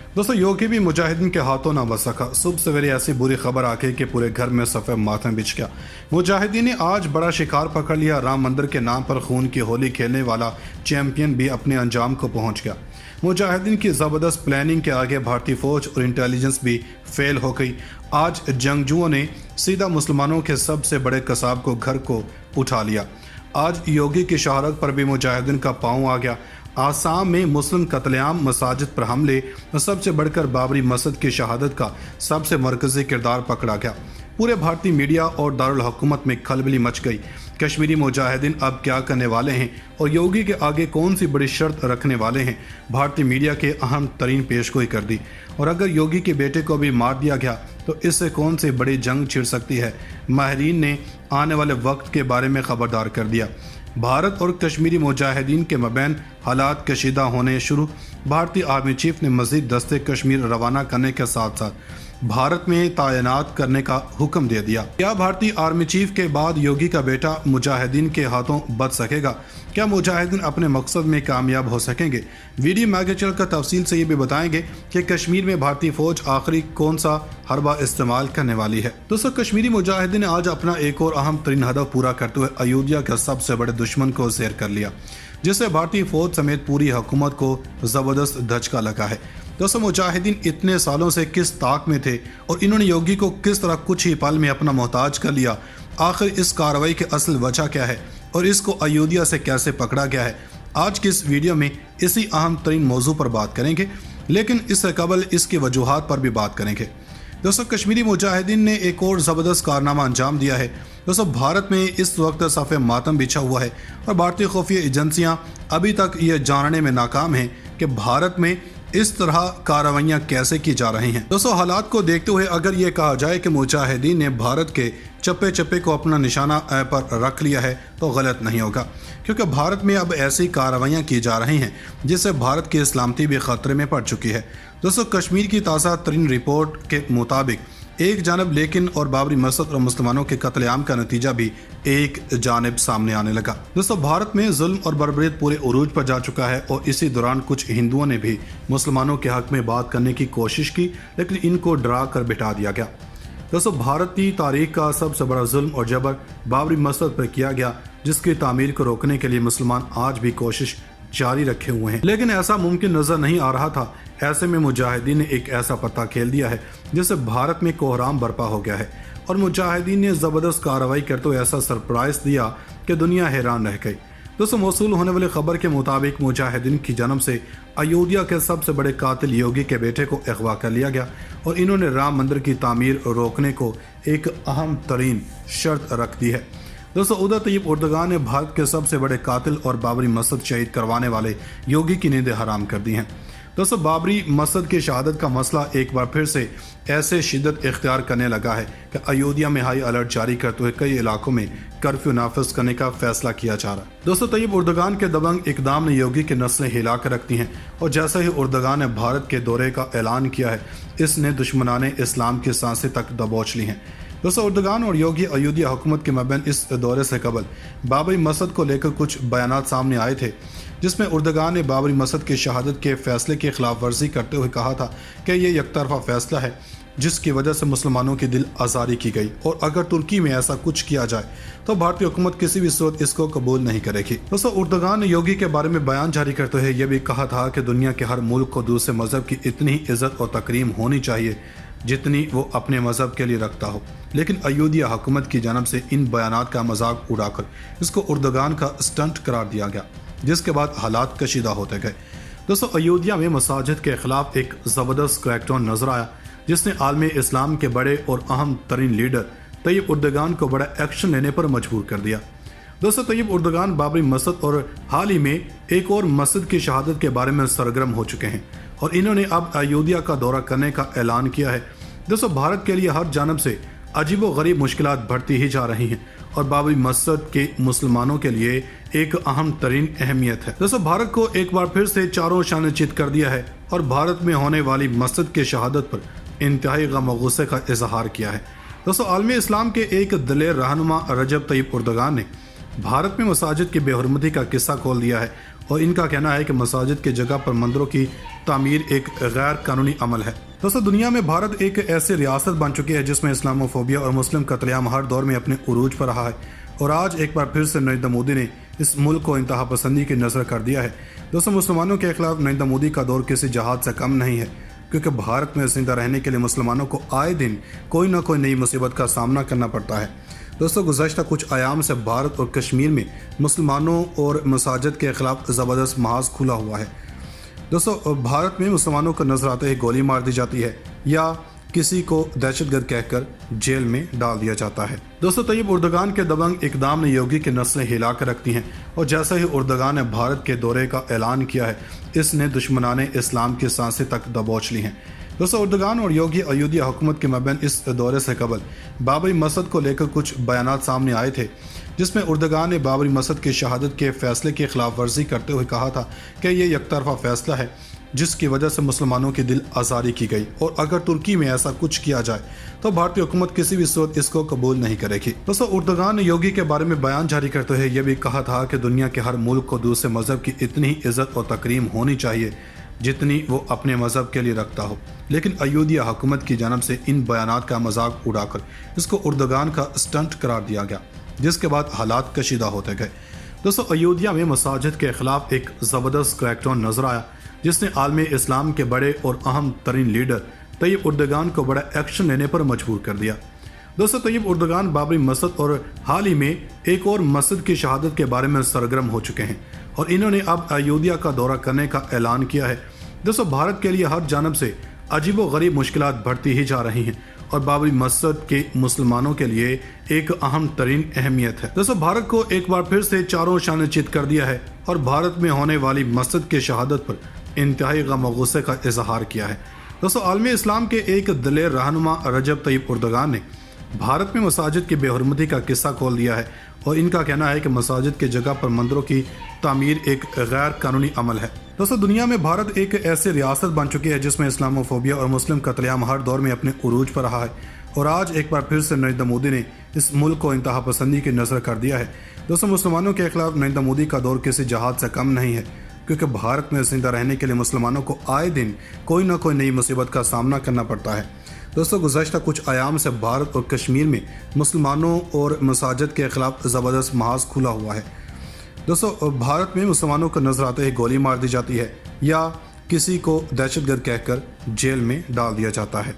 दोस्तों, योगी भी मुजाहिदीन के हाथों ना बच सका। सुबह सवेरे ऐसी बुरी खबर आ गई कि पूरे घर में सफ़ेद मातम बिछ गया। मुजाहिदीन ने आज बड़ा शिकार पकड़ लिया। राम मंदिर के नाम पर खून की होली खेलने वाला चैंपियन भी अपने अंजाम को पहुंच गया। मुजाहिदीन की ज़बरदस्त प्लानिंग के आगे भारतीय फौज और इंटेलिजेंस भी फेल हो गई। आज जंगजुओं ने सीधा मुसलमानों के सबसे बड़े कसाब को घर को उठा लिया। आज योगी की शहारत पर भी मुजाहिदीन का पांव आ गया। आसाम में मुस्लिम कत्लेआम, मसाजिद पर हमले और सबसे बढ़कर बाबरी मस्जिद की शहादत का सबसे मरकजी किरदार पकड़ा गया। पूरे भारतीय मीडिया और दारुल हुकूमत में खलबली मच गई। कश्मीरी मुजाहिदीन अब क्या करने वाले हैं और योगी के आगे कौन सी बड़ी शर्त रखने वाले हैं, भारतीय मीडिया के अहम तरीन पेशगोई कर दी। और अगर योगी के बेटे को भी मार दिया गया तो इससे कौन सी बड़ी जंग छिड़ सकती है, माहिरीन ने आने वाले वक्त के बारे में खबरदार कर दिया। भारत और कश्मीरी मुजाहिदीन के मबैन हालात कशीदा होने शुरू। भारतीय आर्मी चीफ ने मजीद दस्ते कश्मीर रवाना करने के साथ साथ भारत में तैनात करने का हुक्म दे दिया। क्या भारतीय आर्मी चीफ के बाद योगी का बेटा मुजाहिदीन के हाथों बच सकेगा? क्या मुजाहिदीन अपने मकसद में कामयाब हो सकेंगे? वीडियो में आगे चलकर तफसील से ये भी बताएंगे कि कश्मीर में भारतीय फौज आखिरी कौन सा हरबा इस्तेमाल करने वाली है। दोस्तों, कश्मीरी मुजाहिदीन ने आज अपना एक और अहम तरीन हदफ पूरा करते हुए अयोध्या के सबसे बड़े दुश्मन को ज़ेर कर लिया, जिससे भारतीय फौज समेत पूरी हुकूमत को ज़बरदस्त धचका लगा है। दोस्तों, मुजाहिदीन इतने सालों से किस ताक में थे और इन्होंने योगी को किस तरह कुछ ही पल में अपना मोहताज कर लिया? आखिर इस कार्रवाई की असल वजह क्या है और इसको अयोध्या से कैसे पकड़ा गया है? आज की इस वीडियो में इसी अहम तरीन मौजू पर बात करेंगे, लेकिन इससे कबल इसकी वजूहात पर भी बात करेंगे। दोस्तों, कश्मीरी मुजाहिदीन ने एक और ज़बरदस्त कारनामा अंजाम दिया है। दोस्तों, भारत में इस वक्त सफ़ेद मातम बिछा हुआ है और भारतीय खुफिया एजेंसियां अभी तक ये जानने में नाकाम हैं कि भारत में इस तरह कार्रवाइयाँ कैसे की जा रही हैं। दोस्तों, हालात को देखते हुए अगर ये कहा जाए कि मुजाहिदीन ने भारत के चप्पे चप्पे को अपना निशाना पर रख लिया है तो गलत नहीं होगा, क्योंकि भारत में अब ऐसी कार्रवाइयाँ की जा रही हैं जिससे भारत की सलामती भी खतरे में पड़ चुकी है। दोस्तों, कश्मीर की ताज़ा तरीन रिपोर्ट के मुताबिक एक जानब लेकिन और बाबरी मस्जिद और मुसलमानों के कत्लेआम का नतीजा भी एक जानब सामने आने लगा। दोस्तों, भारत में जुल्म और बर्बरीत पूरे उरूज पर जा चुका है और इसी दौरान कुछ हिंदुओं ने भी मुसलमानों के हक में बात करने की कोशिश की, लेकिन इनको डरा कर बिठा दिया गया। दोस्तों, भारतीय तारीख का सबसे बड़ा जुल्म और जबर बाबरी मस्जिद पर किया गया, जिसकी तामीर को रोकने के लिए मुसलमान आज भी कोशिश जारी रखे हुए हैं, लेकिन ऐसा मुमकिन नजर नहीं आ रहा था। ऐसे में मुजाहिदीन ने एक ऐसा पत्ता खेल दिया है जिससे भारत में कोहराम बर्पा हो गया है और मुजाहिदीन ने ज़बरदस्त कार्रवाई करते हुए ऐसा सरप्राइज दिया कि दुनिया हैरान रह गई। दोस्तों, मौसूल होने वाली खबर के मुताबिक मुजाहिदीन की जन्म से अयोध्या के सबसे बड़े कातिल योगी के बेटे को अगवा कर लिया गया और इन्होंने राम मंदिर की तामीर रोकने को एक अहम तरीन शर्त रख दी है। दोस्तों, उधर तैयब उर्दगान ने भारत के सबसे बड़े कातिल और बाबरी मस्जिद शहीद करवाने वाले योगी की नींदें हराम कर दी हैं। दोस्तों, बाबरी मस्जिद की शहादत का मसला एक बार फिर से ऐसे शिद्दत इख्तियार करने लगा है कि अयोध्या में हाई अलर्ट जारी करते हुए कई इलाकों में कर्फ्यू नाफिज करने का फैसला किया जा रहा है। दोस्तों, तैयब उर्दगान के दबंग इकदाम ने योगी की नस्लें हिला कर रखती हैं और जैसे ही उर्दगान ने भारत के दौरे का ऐलान किया है, इसने दुश्मनाने इस्लाम की सांसें तक दबोच ली हैं। दोस्तों, उर्दगान और योगी अयोध्या हुकूमत के मबैन इस दौरे से कबल बाबरी मस्जिद को लेकर कुछ बयानात सामने आए थे, जिसमें उर्दगान ने बाबरी मस्जिद की शहादत के फैसले की खिलाफ वर्जी करते हुए कहा था कि ये एकतरफा फैसला है जिसकी वजह से मुसलमानों की दिल आज़ारी की गई और अगर तुर्की में ऐसा कुछ किया जाए तो भारतीय हुकूमत किसी भी सूरत इसको कबूल नहीं करेगी। दोस्तों, उर्दगान ने योगी के बारे में बयान जारी करते हुए यह भी कहा था कि दुनिया के हर मुल्क को दूसरे मजहब की इतनी ही इज्जत और तकरीम होनी चाहिए जितनी वो अपने मजहब के लिए रखता हो, लेकिन अयोध्या हुकूमत की जानब से इन बयानात का मजाक उड़ाकर इसको उर्दगान का स्टंट करार दिया गया, जिसके बाद हालात कशीदा होते गए। दोस्तों, अयोध्या में मसाजिद के खिलाफ एक ज़बरदस्त क्रैकडाउन नजर आया, जिसने आलमी इस्लाम के बड़े और अहम तरीन लीडर तैयब उर्दगान को बड़ा एक्शन लेने पर मजबूर कर दिया। दोस्तों, तैयब उर्दगान बाबरी मस्जिद और हाल ही में एक और मस्जिद की शहादत के बारे में सरगर्म हो चुके हैं और इन्होंने अब अयोध्या का दौरा करने का ऐलान किया है। दोस्तों, भारत के लिए हर जानब से अजीबो गरीब मुश्किलात बढ़ती ही जा रही हैं और बाबरी मस्जिद के मुसलमानों के लिए एक अहम तरीन अहमियत है। दोस्तों, भारत को एक बार फिर से चारों शान चित कर दिया है और भारत में होने वाली मस्जिद की शहादत पर इंतहाई गम और गुस्से का इजहार किया है। दोस्तों, आलमी इस्लाम के एक दलेर रहनुमा रजब तैयब उर्दगान ने भारत में मसाजिद की बेहरमती का किस्सा खोल दिया है और इनका कहना है कि मसाजिद की जगह पर मंदिरों की तामीर एक गैर कानूनी अमल है। दोस्तों, दुनिया में भारत एक ऐसी रियासत बन चुकी है जिसमें इस्लामोफोबिया और मुस्लिम कत्लेआम हर दौर में अपने उरूज पर रहा है और आज एक बार फिर से नरेंद्र मोदी ने इस मुल्क को इंतहा पसंदी की नजर कर दिया है। दोस्तों, मुसलमानों के खिलाफ नरेंद्र मोदी का दौर किसी जहाद से कम नहीं है, क्योंकि भारत में जिंदा रहने के लिए मुसलमानों को आए दिन कोई ना कोई नई मुसीबत का सामना करना पड़ता है। दोस्तों, गुज़श्ता कुछ आयाम से भारत और कश्मीर में मुसलमानों और मसाजिद के खिलाफ ज़बरदस्त महाज खुला हुआ है। दोस्तों, भारत में मुसलमानों को नजर आते ही गोली मार दी जाती है या किसी को दहशतगर्द कहकर जेल में डाल दिया जाता है। दोस्तों, तैयब उर्दगान के दबंग इकदाम ने योगी की नस्लें हिला कर रखती हैं और जैसे ही उर्दगान ने भारत के दौरे का ऐलान किया है, इसने दुश्मनाने इस्लाम की सांसें तक दबोच ली हैं। दोस्तों, उर्दगान और योगी अयोध्या हुकूमत के मबैन इस दौरे से कबल बाबरी मस्जिद को लेकर कुछ बयानात सामने आए थे, जिसमें उर्दगान ने बाबरी मस्जिद की शहादत के फैसले की खिलाफ वर्जी करते हुए कहा था कि यह एकतरफा फैसला है जिसकी वजह से मुसलमानों की दिल आज़ारी की गई और अगर तुर्की में ऐसा कुछ किया जाए तो भारतीय हुकूमत किसी भी सूरत इसको कबूल नहीं करेगी। दोस्तों, उर्दगान ने योगी के बारे में बयान जारी करते हुए यह भी कहा था कि दुनिया के हर मुल्क को दूसरे मजहब की इतनी ही इज्जत और तकरीम होनी चाहिए जितनी वो अपने मजहब के लिए रखता हो, लेकिन अयोध्या हुकूमत की जानब से इन बयानात का मजाक उड़ाकर इसको उर्दगान का स्टंट करार दिया गया, जिसके बाद हालात कशीदा होते गए। दोस्तों, अयोध्या में मसाजिद के खिलाफ एक ज़बरदस्त क्रैकडाउन नजर आया, जिसने आलमी इस्लाम के बड़े और अहम तरीन लीडर तैयब उर्दगान को बड़ा एक्शन लेने पर मजबूर कर दिया। दोस्तों, तैयब उर्दगान बाबरी मस्जिद और हाल ही में एक और मस्जिद की शहादत के बारे में सरगर्म हो चुके हैं और इन्होंने अब अयोध्या का दौरा करने का ऐलान किया है। दोस्तों, भारत के लिए हर जानब से अजीब व गरीब मुश्किलात बढ़ती ही जा रही हैं और बाबरी मस्जिद के मुसलमानों के लिए एक अहम तरीन अहमियत है। दोस्तों, भारत को एक बार फिर से चारों शान चित कर दिया है और भारत में होने वाली मस्जिद की शहादत पर इंतहाई गम और गुस्से का इजहार किया है। दोस्तों, आलमी इस्लाम के एक दिलेर रहनुमा रजब तैयब उर्दगान ने भारत में मसाजिद की बेहरमती का किस्सा खोल दिया है और इनका कहना है कि मसाजिद की जगह पर मंदिरों की तामीर एक गैर कानूनी अमल है। दोस्तों, दुनिया में भारत एक ऐसी रियासत बन चुकी है जिसमें इस्लामोफोबिया और मुस्लिम कत्लेआम हर दौर में अपने उरूज पर रहा है और आज एक बार फिर से नरेंद्र मोदी ने इस मुल्क को इंतहा पसंदी की नजर कर दिया है। दोस्तों, मुसलमानों के खिलाफ नरेंद्र मोदी का दौर किसी जहाद से कम नहीं है, क्योंकि भारत में जिंदा रहने के लिए मुसलमानों को आए दिन कोई ना कोई नई मुसीबत का सामना करना पड़ता है। दोस्तों, गुज़श्ता कुछ आयाम से भारत और कश्मीर में मुसलमानों और मसाजिद के खिलाफ ज़बरदस्त महाज खुला हुआ है। दोस्तों, भारत में मुसलमानों को नजर आते ही गोली मार दी जाती है या किसी को दहशतगर्द कहकर जेल में डाल दिया जाता है।